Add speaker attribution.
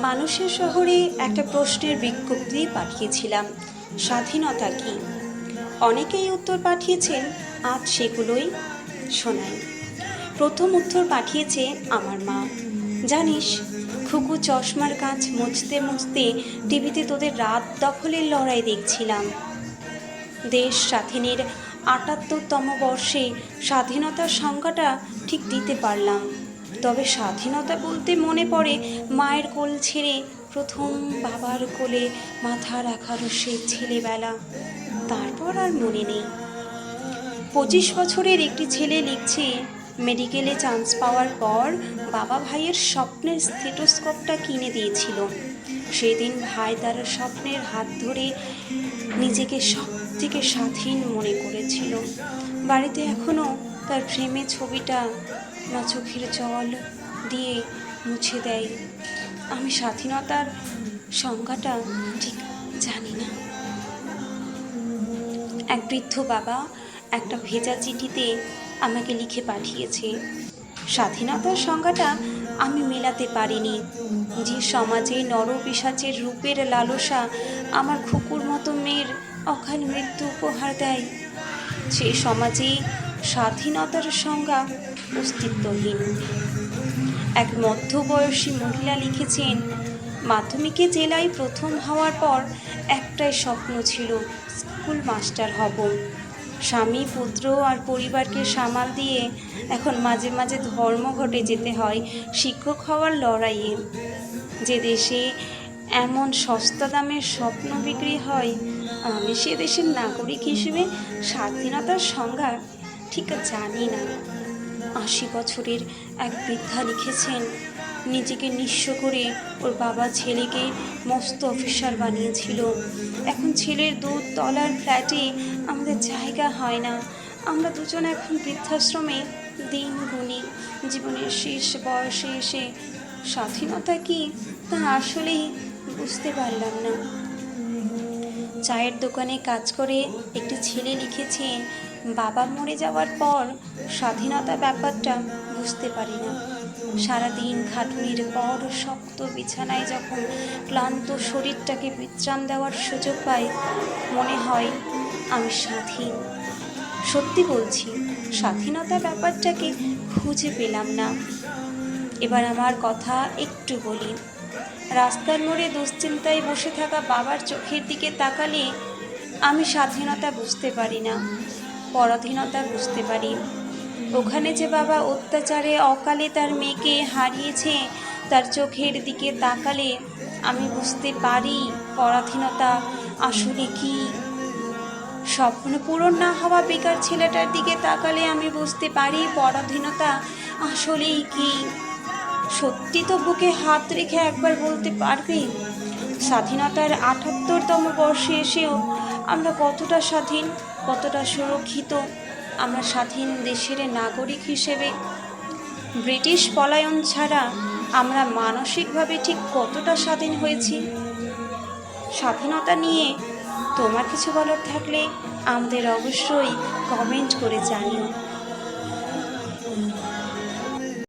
Speaker 1: মানুষের শহরে একটা প্রশ্নের বিজ্ঞপ্তি পাঠিয়েছিলাম, স্বাধীনতা কি? অনেকেই উত্তর পাঠিয়েছেন, আজ সেগুলোই শোনাই। প্রথম উত্তর পাঠিয়েছে আমার মা। জানিস, খুকু চশমার কাঁচ মুছতে মুছতে টিভিতে তোদের রাত দখলের লড়াই দেখছিলাম। দেশ স্বাধীনের ৭৮তম বর্ষে স্বাধীনতার সংজ্ঞাটা ঠিক দিতে পারলাম, তবে স্বাধীনতা বলতে মনে পড়ে মায়ের কোল ছেড়ে প্রথম বাবার কোলে মাথা রাখার সেই ছেলেবেলা। তারপর আর মনে নেই। ২৫ বছরের একটি ছেলে লিখছে, মেডিকেলে চান্স পাওয়ার পর বাবা ভাইয়ের স্বপ্নের স্টেথোস্কোপটা কিনে দিয়েছিল। সেদিন ভাই তার স্বপ্নের হাত ধরে নিজেকে সব থেকে স্বাধীন মনে করেছিল। বাড়িতে এখনও তার ফ্রেমে ছবিটা না চোখের জল দিয়ে মুছে দেয়। আমি স্বাধীনতার সংজ্ঞাটা ঠিক জানি না। এক বৃদ্ধ বাবা একটা ভেজা চিঠিতে আমাকে লিখে পাঠিয়েছে, স্বাধীনতার সংজ্ঞাটা আমি মেলাতে পারিনি। যে সমাজে নরপিশাচের রূপের লালসা আমার খুকুর মতো মেয়ের অকাল মৃত্যু উপহার দেয়, সেই সমাজে স্বাধীনতার সংজ্ঞা অস্তিত্বহীন। এক মধ্যবয়সী মহিলা লিখেছেন, মাধ্যমিকে জেলায় প্রথম হওয়ার পর একটাই স্বপ্ন ছিল, স্কুল মাস্টার হব। স্বামী, পুত্র আর পরিবারকে সামাল দিয়ে এখন মাঝে মাঝে ধর্মঘটে যেতে হয় শিক্ষক হওয়ার লড়াইয়ে। যে দেশে এমন সস্তা দামের স্বপ্ন বিক্রি হয়, আমি সে দেশের নাগরিক হিসেবে স্বাধীনতার সংজ্ঞা ঠিক জানি না। ৮০ বছরের এক বৃদ্ধা লিখেছেন, নিজেকে নিঃস্ব করে ওর বাবা ছেলেকে মস্ত অফিসার বানিয়েছিল। এখন ছেলের ২ তলার ফ্ল্যাটে আমাদের জায়গা হয় না। আমরা দুজন এখন বৃদ্ধাশ্রমে দিন গুনি। জীবনের শেষ বয়সে এসে স্বাধীনতা কি তা আসলেই বুঝতে পারলাম না। চায়ের দোকানে কাজ করে একটি ছেলে লিখেছে, বাবা মরে যাওয়ার পর স্বাধীনতা ব্যাপারটা বুঝতে পারি না। সারাদিন খাটুনির পর শক্ত বিছানায় যখন ক্লান্ত শরীরটাকে বিশ্রাম দেওয়ার সুযোগ পাই, মনে হয় আমি স্বাধীন। সত্যি বলছি, স্বাধীনতা ব্যাপারটাকে খুঁজে পেলাম না। এবার আমার কথা একটু বলি। রাস্তার মোড়ে দুশ্চিন্তায় বসে থাকা বাবার চোখের দিকে তাকালে আমি স্বাধীনতা বুঝতে পারি না, পরাধীনতা বুঝতে পারি। ওখানে যে বাবা অত্যাচারে অকালে তার মেয়েকে হারিয়েছে, তার চোখের দিকে তাকালে আমি বুঝতে পারি পরাধীনতা আসলে কি। স্বপ্ন পূরণ না হওয়া বেকার ছেলেটার দিকে তাকালে আমি বুঝতে পারি পরাধীনতা আসলেই কি। সত্যি তো বুকে হাত রেখে একবার বলতে পারবে, স্বাধীনতার ৭৮তম বর্ষে এসেও আমরা কতটা স্বাধীন, কতটা সুরক্ষিত? আমরা স্বাধীন দেশের নাগরিক হিসেবে ব্রিটিশ পলায়ন ছাড়া আমরা মানসিকভাবে ঠিক কতটা স্বাধীন হয়েছি? স্বাধীনতা নিয়ে তোমার কিছু বলার থাকলে আমাদের অবশ্যই কমেন্ট করে জানিও।